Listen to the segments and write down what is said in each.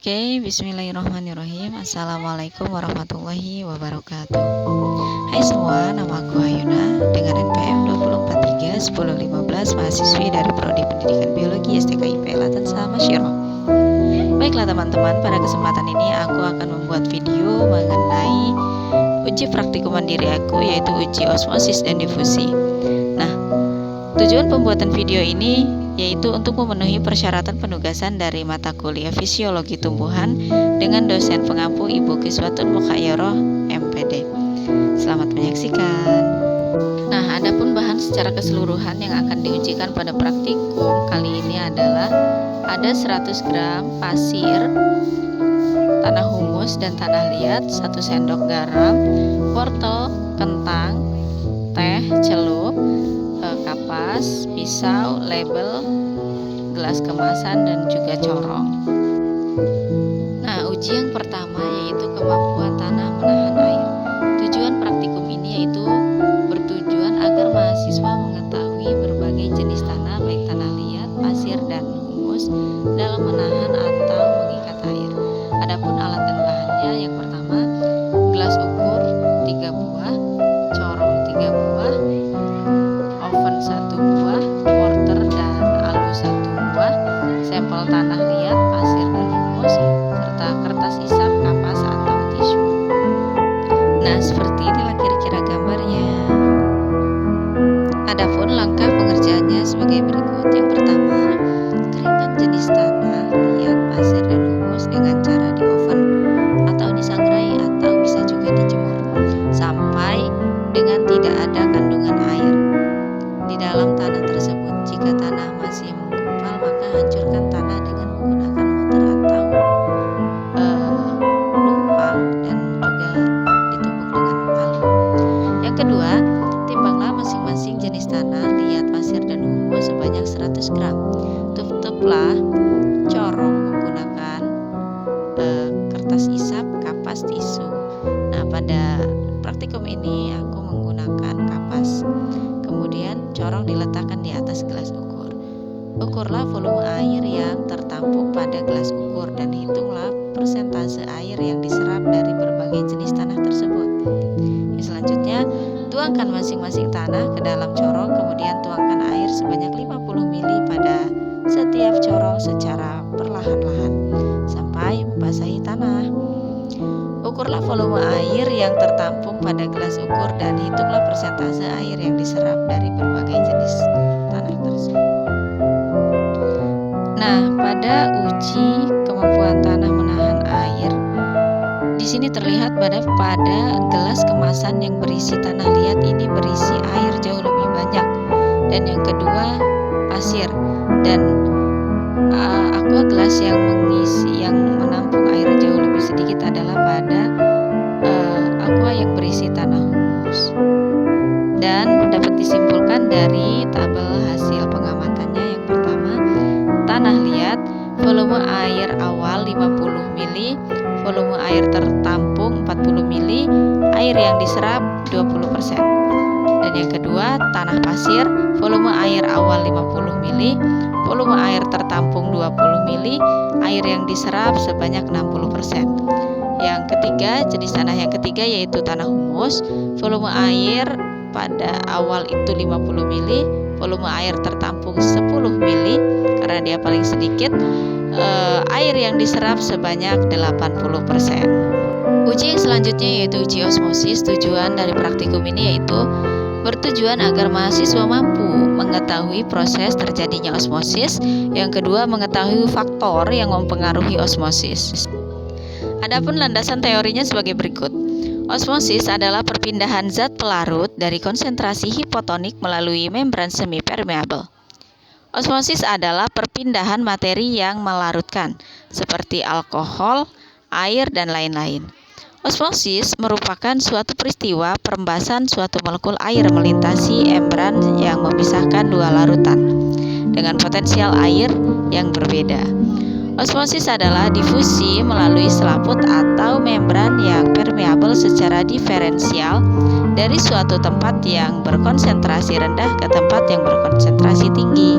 Oke, bismillahirrahmanirrahim. Assalamualaikum warahmatullahi wabarakatuh. Hai semua, nama aku Ayuna dengan NPM 2431015, mahasiswi dari Prodi Pendidikan Biologi STKIP Latan Sama Syiro. Baiklah teman-teman, pada kesempatan ini aku akan membuat video mengenai uji praktikum mandiri aku, yaitu uji osmosis dan difusi. Nah, tujuan pembuatan video ini yaitu untuk memenuhi persyaratan penugasan dari mata kuliah Fisiologi Tumbuhan dengan dosen pengampu Ibu Kiswatun Mukhayyarah MPD. Selamat menyaksikan. Nah, adapun bahan secara keseluruhan yang akan diujikan pada praktikum kali ini adalah ada 100 gram pasir, tanah humus dan tanah liat, 1 sendok garam, wortel, kentang, teh, celup, kapas, pisau, label, gelas kemasan, dan juga corong. Nah, uji yang pertama yaitu kemampuan tanah menahan air. Tujuan praktikum ini yaitu bertujuan agar mahasiswa mengetahui berbagai jenis tanah, baik tanah liat, pasir, dan humus dalam menahan atau mengikat air. Adapun alat dan bahannya, yang pertama gelas ukur 3 buah, corong 3 buah, oven 1 buah, mortar dan alu 1 buah, sampel tanah liat, pasir dan humus, serta kertas isap, kapas atau tisu. Nah, seperti inilah kira-kira gambarnya. Adapun langkah pengerjaannya sebagai berikut. Yang pertama, keringkan jenis tanah liat, pasir dan humus dengan cara di oven atau disangrai atau bisa juga dijemur sampai dengan tidak ada kandungan air di dalam tanah tersebut. Jika tanah masih menggumpal, maka hancurkan tanah dengan menggunakan mortar atau lumpang dan juga ditumbuk dengan alu. Yang kedua, timbanglah masing-masing jenis tanah liat, pasir dan humus sebanyak 100 gram. Tutuplah corong menggunakan kertas isap, kapas, tisu. Nah, pada praktikum ini aku menggunakan kapas. Kemudian corong diletakkan di atas gelas ukur. Ukurlah volume air yang tertampung pada gelas ukur dan hitunglah persentase air yang diserap dari berbagai jenis tanah tersebut. Selanjutnya, tuangkan masing-masing tanah ke dalam corong, kemudian tuangkan air sebanyak 50 ml pada setiap corong secara perlahan-lahan sampai membasahi tanah. Ukurlah volume air yang tertampung pada gelas ukur dan hitunglah persentase air yang diserap dari berbagai jenis tanah tersebut. Nah, pada uji kemampuan tanah menahan air, di sini terlihat pada gelas kemasan yang berisi tanah liat ini berisi air jauh lebih banyak, dan yang kedua pasir, dan aqua gelas yang menampung air jauh lebih sedikit adalah pada aqua yang berisi tanah humus. Dan dapat disimpulkan dari tabel hasil pengamatannya. Yang pertama, tanah liat, volume air awal 50 ml, volume air tertampung 40 ml, air yang diserap 20%. Dan yang kedua, tanah pasir, volume air awal 50 ml, volume air tertampung 20 ml, air yang diserap sebanyak 60%. Yang ketiga, jenis tanah yang ketiga yaitu tanah humus, volume air pada awal itu 50 ml, volume air tertampung 10 ml karena dia paling sedikit, air yang diserap sebanyak 80%. Uji yang selanjutnya yaitu uji osmosis. Tujuan dari praktikum ini yaitu bertujuan agar mahasiswa mampu mengetahui proses terjadinya osmosis. Yang kedua, mengetahui faktor yang mempengaruhi osmosis. Adapun landasan teorinya sebagai berikut. Osmosis adalah perpindahan zat pelarut dari konsentrasi hipotonik melalui membran semi permeabel. Osmosis adalah perpindahan materi yang melarutkan, seperti alkohol, air, dan lain-lain. Osmosis merupakan suatu peristiwa perembasan suatu molekul air melintasi membran yang memisahkan dua larutan dengan potensial air yang berbeda. Osmosis adalah difusi melalui selaput atau membran yang permeabel secara diferensial dari suatu tempat yang berkonsentrasi rendah ke tempat yang berkonsentrasi tinggi.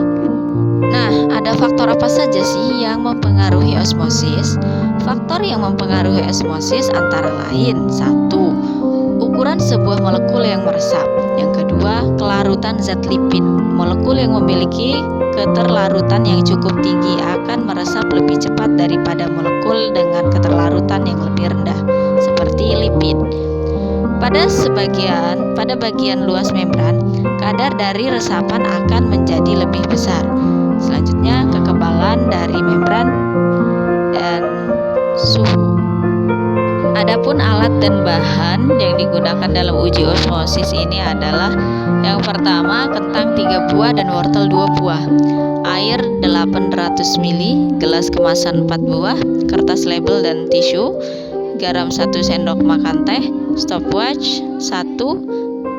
Nah, ada faktor apa saja sih yang mempengaruhi osmosis? Faktor yang mempengaruhi osmosis antara lain: 1. Ukuran sebuah molekul yang meresap. Yang kedua, kelarutan zat lipid. Molekul yang memiliki keterlarutan yang cukup tinggi akan meresap lebih cepat daripada molekul dengan keterlarutan yang lebih rendah, seperti lipid. Pada bagian luas membran, kadar dari resapan akan menjadi lebih besar. Selanjutnya, kekebalan dari membran dan suhu. Adapun alat dan bahan yang digunakan dalam uji osmosis ini adalah: yang pertama, kentang 3 buah dan wortel 2 buah, air 800 ml, gelas kemasan 4 buah, kertas label dan tisu, garam 1 sendok makan teh, stopwatch 1,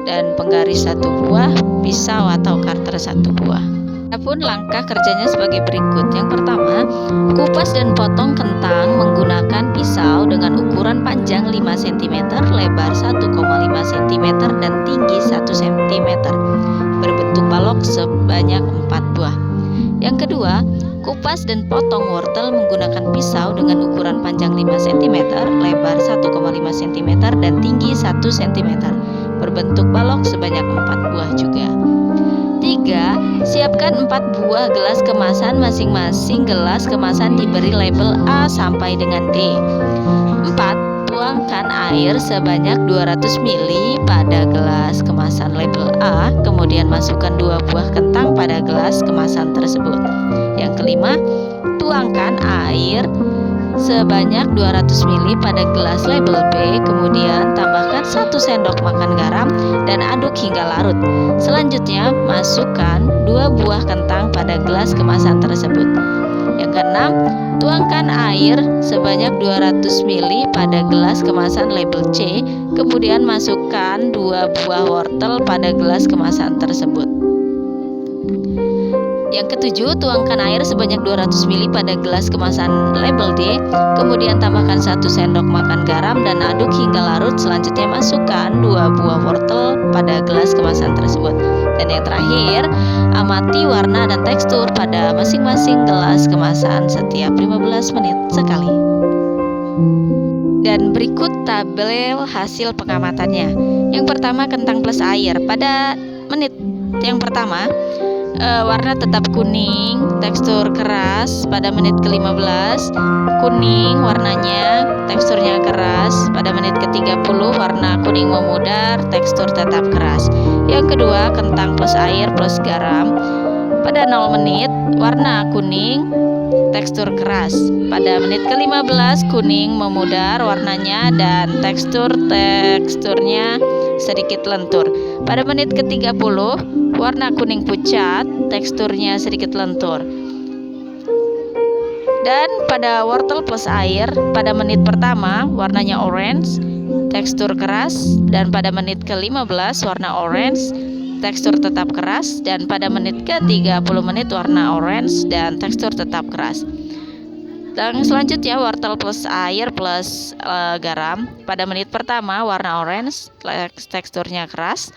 dan penggaris 1 buah, pisau atau karter 1 buah. Adapun langkah kerjanya sebagai berikut. Yang pertama, kupas dan potong kentang menggunakan pisau dengan ukuran panjang 5 cm, lebar 1,5 cm, dan tinggi 1 cm, berbentuk balok sebanyak 4 buah. Yang kedua, kupas dan potong wortel menggunakan pisau dengan ukuran panjang 5 cm, lebar 1,5 cm, dan tinggi 1 cm, berbentuk balok sebanyak 4 buah juga. 3. Siapkan 4 buah gelas kemasan, masing-masing gelas kemasan diberi label A sampai dengan D. 4. Tuangkan air sebanyak 200 ml pada gelas kemasan label A, kemudian masukkan 2 buah kentang pada gelas kemasan tersebut. Yang kelima, tuangkan air sebanyak 200 ml pada gelas label B, kemudian tambahkan 1 sendok makan garam dan aduk hingga larut. Selanjutnya, masukkan 2 buah kentang pada gelas kemasan tersebut. Yang keenam, tuangkan air sebanyak 200 ml pada gelas kemasan label C, kemudian masukkan 2 buah wortel pada gelas kemasan tersebut. Yang ketujuh, tuangkan air sebanyak 200 ml pada gelas kemasan label D, kemudian tambahkan 1 sendok makan garam dan aduk hingga larut. Selanjutnya, masukkan 2 buah wortel pada gelas kemasan tersebut. Dan yang terakhir, amati warna dan tekstur pada masing-masing gelas kemasan setiap 15 menit sekali. Dan berikut tabel hasil pengamatannya. Yang pertama, kentang plus air. Pada menit yang pertama, warna tetap kuning, tekstur keras. Pada menit ke-15, kuning warnanya, teksturnya keras. Pada menit ke-30, warna kuning memudar, tekstur tetap keras. Yang kedua, kentang plus air plus garam. Pada 0 menit, warna kuning, tekstur keras. Pada menit ke-15, kuning memudar warnanya dan teksturnya sedikit lentur. Pada menit ke-30, warna kuning pucat, teksturnya sedikit lentur. Dan pada wortel plus air, pada menit pertama warnanya orange, tekstur keras, dan pada menit ke-15 warna orange, tekstur tetap keras, dan pada menit ke-30 warna orange dan tekstur tetap keras. Dan selanjutnya, wortel plus air plus garam. Pada menit pertama warna orange, teksturnya keras.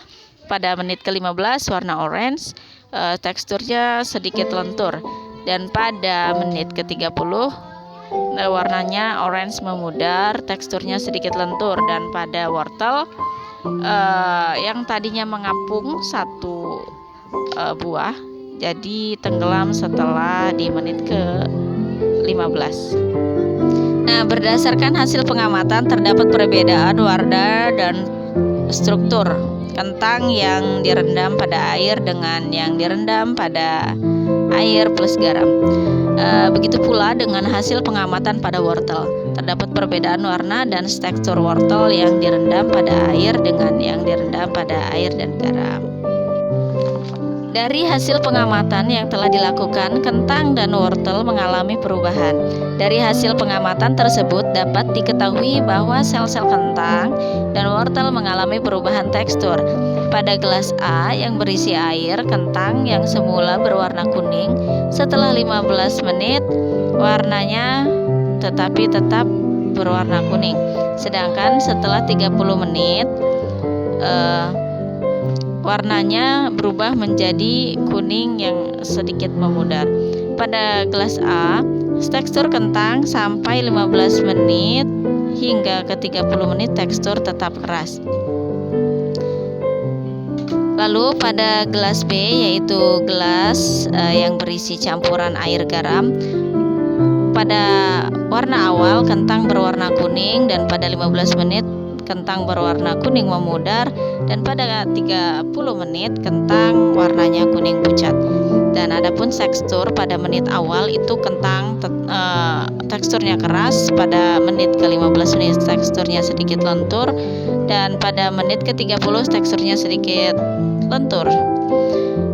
Pada menit ke-15 warna orange, teksturnya sedikit lentur. Dan pada menit ke-30 warnanya orange memudar, teksturnya sedikit lentur. Dan pada wortel yang tadinya mengapung 1 buah jadi tenggelam setelah di menit ke-15. Nah, berdasarkan hasil pengamatan terdapat perbedaan warna dan struktur kentang yang direndam pada air dengan yang direndam pada air plus garam. Begitu pula dengan hasil pengamatan pada wortel. Terdapat perbedaan warna dan tekstur wortel yang direndam pada air dengan yang direndam pada air dan garam. Dari hasil pengamatan yang telah dilakukan, kentang dan wortel mengalami perubahan. Dari hasil pengamatan tersebut dapat diketahui bahwa sel-sel kentang dan wortel mengalami perubahan tekstur. Pada gelas A yang berisi air, kentang yang semula berwarna kuning setelah 15 menit warnanya tetap berwarna kuning. Sedangkan setelah 30 menit warnanya berubah menjadi kuning yang sedikit memudar. Pada gelas A, tekstur kentang sampai 15 menit hingga ke 30 menit tekstur tetap keras. Lalu pada gelas B, yaitu gelas yang berisi campuran air garam, pada warna awal kentang berwarna kuning, dan pada 15 menit kentang berwarna kuning memudar, dan pada 30 menit kentang warnanya kuning pucat. Dan adapun tekstur pada menit awal itu kentang teksturnya keras, pada menit ke-15 menit teksturnya sedikit lentur, dan pada menit ke-30 teksturnya sedikit lentur.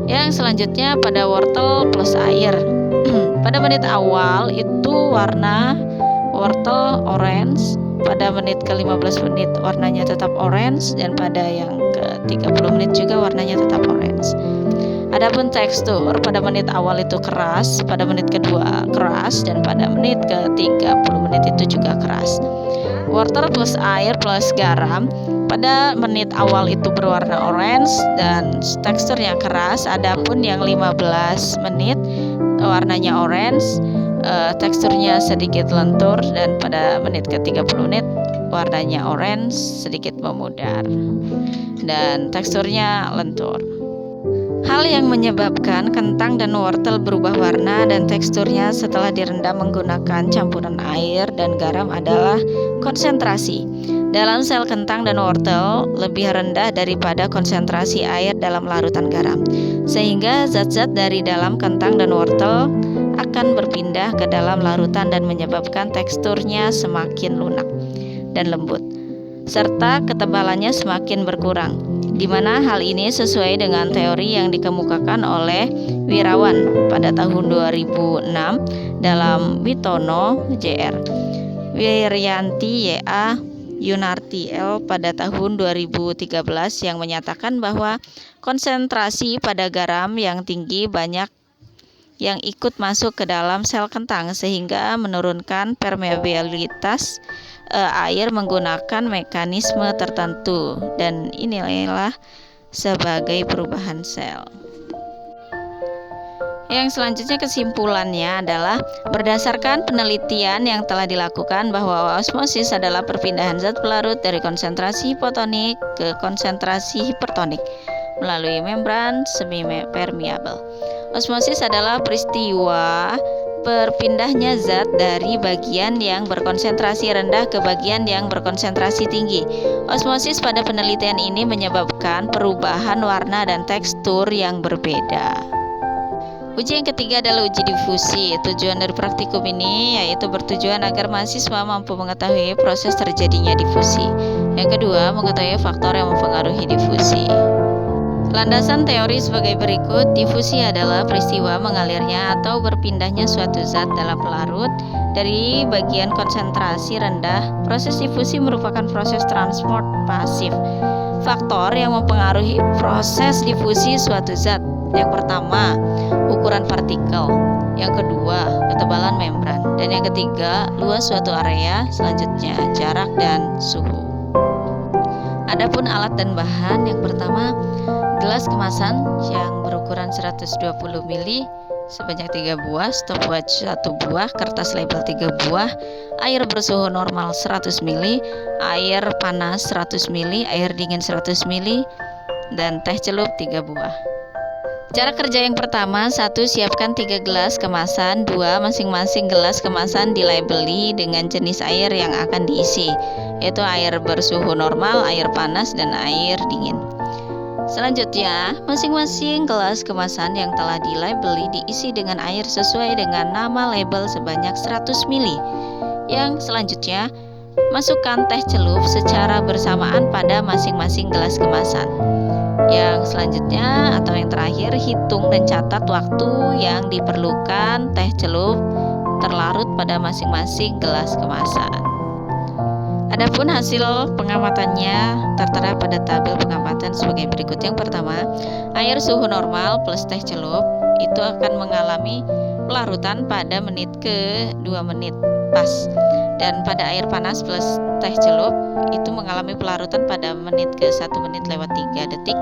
Yang selanjutnya pada wortel plus air. Pada menit awal itu warna wortel orange, pada menit ke-15 menit warnanya tetap orange, dan pada yang ke-30 menit juga warnanya tetap orange. Adapun tekstur pada menit awal itu keras, pada menit kedua keras, dan pada menit ke-30 menit itu juga keras. Wortel plus air plus garam, pada menit awal itu berwarna orange dan teksturnya keras, adapun yang 15 menit warnanya orange, teksturnya sedikit lentur, dan pada menit ke-30 menit warnanya orange sedikit memudar dan teksturnya lentur. Hal yang menyebabkan kentang dan wortel berubah warna dan teksturnya setelah direndam menggunakan campuran air dan garam adalah konsentrasi dalam sel kentang dan wortel lebih rendah daripada konsentrasi air dalam larutan garam, sehingga zat-zat dari dalam kentang dan wortel akan berpindah ke dalam larutan dan menyebabkan teksturnya semakin lunak dan lembut, serta ketebalannya semakin berkurang, di mana hal ini sesuai dengan teori yang dikemukakan oleh Wirawan pada tahun 2006 dalam Witono Jr. Wiryanti Y.A. Yunarti L. pada tahun 2013 yang menyatakan bahwa konsentrasi pada garam yang tinggi banyak yang ikut masuk ke dalam sel kentang sehingga menurunkan permeabilitas air menggunakan mekanisme tertentu, dan inilah sebagai perubahan sel. Yang selanjutnya kesimpulannya adalah berdasarkan penelitian yang telah dilakukan bahwa osmosis adalah perpindahan zat pelarut dari konsentrasi hipotonik ke konsentrasi hipertonik melalui membran semi permeabel. Osmosis adalah peristiwa berpindahnya zat dari bagian yang berkonsentrasi rendah ke bagian yang berkonsentrasi tinggi. Osmosis pada penelitian ini menyebabkan perubahan warna dan tekstur yang berbeda. Uji yang ketiga adalah uji difusi. Tujuan dari praktikum ini yaitu bertujuan agar mahasiswa mampu mengetahui proses terjadinya difusi. Yang kedua, mengetahui faktor yang mempengaruhi difusi. Landasan teori sebagai berikut. Difusi adalah peristiwa mengalirnya atau berpindahnya suatu zat dalam pelarut dari bagian konsentrasi rendah. Proses difusi merupakan proses transport pasif. Faktor yang mempengaruhi proses difusi suatu zat. Yang pertama, ukuran partikel. Yang kedua, ketebalan membran. Dan yang ketiga, luas suatu area. Selanjutnya, jarak dan suhu. Adapun alat dan bahan, yang pertama, gelas kemasan yang berukuran 120 ml sebanyak 3 buah, stopwatch 1 buah, kertas label 3 buah, air bersuhu normal 100 ml, air panas 100 ml, air dingin 100 ml, dan teh celup 3 buah. Cara kerja yang pertama, 1. Siapkan 3 gelas kemasan. 2. Masing-masing gelas kemasan dilabeli dengan jenis air yang akan diisi, yaitu air bersuhu normal, air panas, dan air dingin. Selanjutnya, masing-masing gelas kemasan yang telah dilabeli diisi dengan air sesuai dengan nama label sebanyak 100 ml. Yang selanjutnya, masukkan teh celup secara bersamaan pada masing-masing gelas kemasan. Yang selanjutnya atau yang terakhir, hitung dan catat waktu yang diperlukan teh celup terlarut pada masing-masing gelas kemasan. Adapun hasil pengamatannya tertera pada tabel pengamatan sebagai berikut. Yang pertama, air suhu normal plus teh celup itu akan mengalami pelarutan pada menit ke 2 menit pas, dan pada air panas plus teh celup itu mengalami pelarutan pada menit ke 1 menit lewat 3 detik.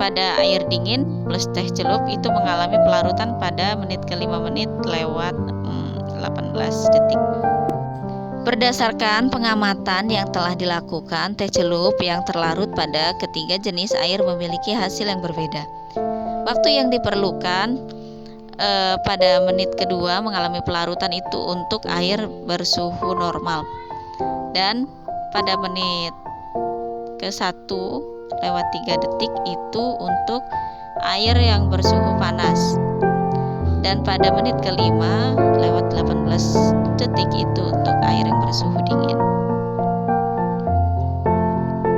Pada air dingin plus teh celup itu mengalami pelarutan pada menit ke 5 menit lewat 8 detik. Berdasarkan pengamatan yang telah dilakukan, teh celup yang terlarut pada ketiga jenis air memiliki hasil yang berbeda. Waktu yang diperlukan pada menit kedua mengalami pelarutan itu untuk air bersuhu normal, dan pada menit ke-1 lewat 3 detik itu untuk air yang bersuhu panas, dan pada menit ke-5 lewat 18 detik itu untuk air yang bersuhu dingin.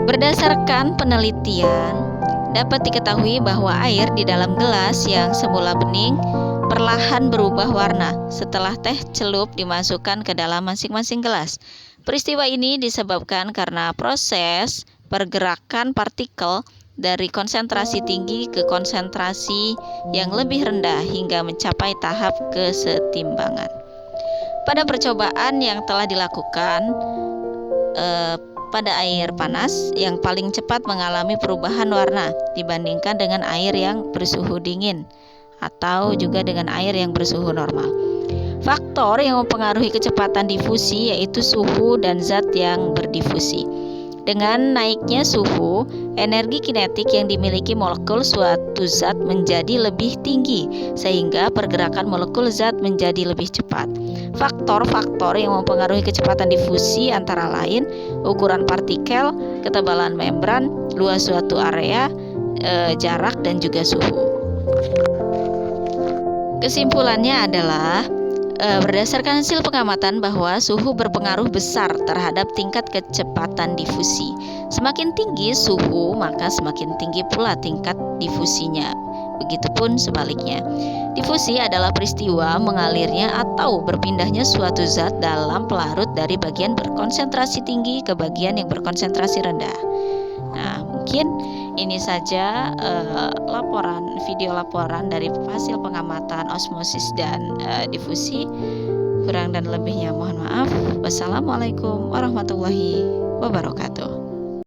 Berdasarkan penelitian, dapat diketahui bahwa air di dalam gelas yang semula bening perlahan berubah warna setelah teh celup dimasukkan ke dalam masing-masing gelas. Peristiwa ini disebabkan karena proses pergerakan partikel dari konsentrasi tinggi ke konsentrasi yang lebih rendah hingga mencapai tahap kesetimbangan. Pada percobaan yang telah dilakukan pada air panas, yang paling cepat mengalami perubahan warna dibandingkan dengan air yang bersuhu dingin atau juga dengan air yang bersuhu normal. Faktor yang mempengaruhi kecepatan difusi yaitu suhu dan zat yang berdifusi. Dengan naiknya suhu, energi kinetik yang dimiliki molekul suatu zat menjadi lebih tinggi, sehingga pergerakan molekul zat menjadi lebih cepat. Faktor-faktor yang mempengaruhi kecepatan difusi antara lain ukuran partikel, ketebalan membran, luas suatu area, jarak, dan juga suhu. Kesimpulannya adalah berdasarkan hasil pengamatan bahwa suhu berpengaruh besar terhadap tingkat kecepatan difusi. Semakin tinggi suhu, maka semakin tinggi pula tingkat difusinya. Begitupun sebaliknya. Difusi adalah peristiwa mengalirnya atau berpindahnya suatu zat dalam pelarut dari bagian berkonsentrasi tinggi ke bagian yang berkonsentrasi rendah. Nah, mungkin ini saja video laporan dari hasil pengamatan osmosis dan difusi. Kurang dan lebihnya mohon maaf. Wassalamualaikum warahmatullahi wabarakatuh.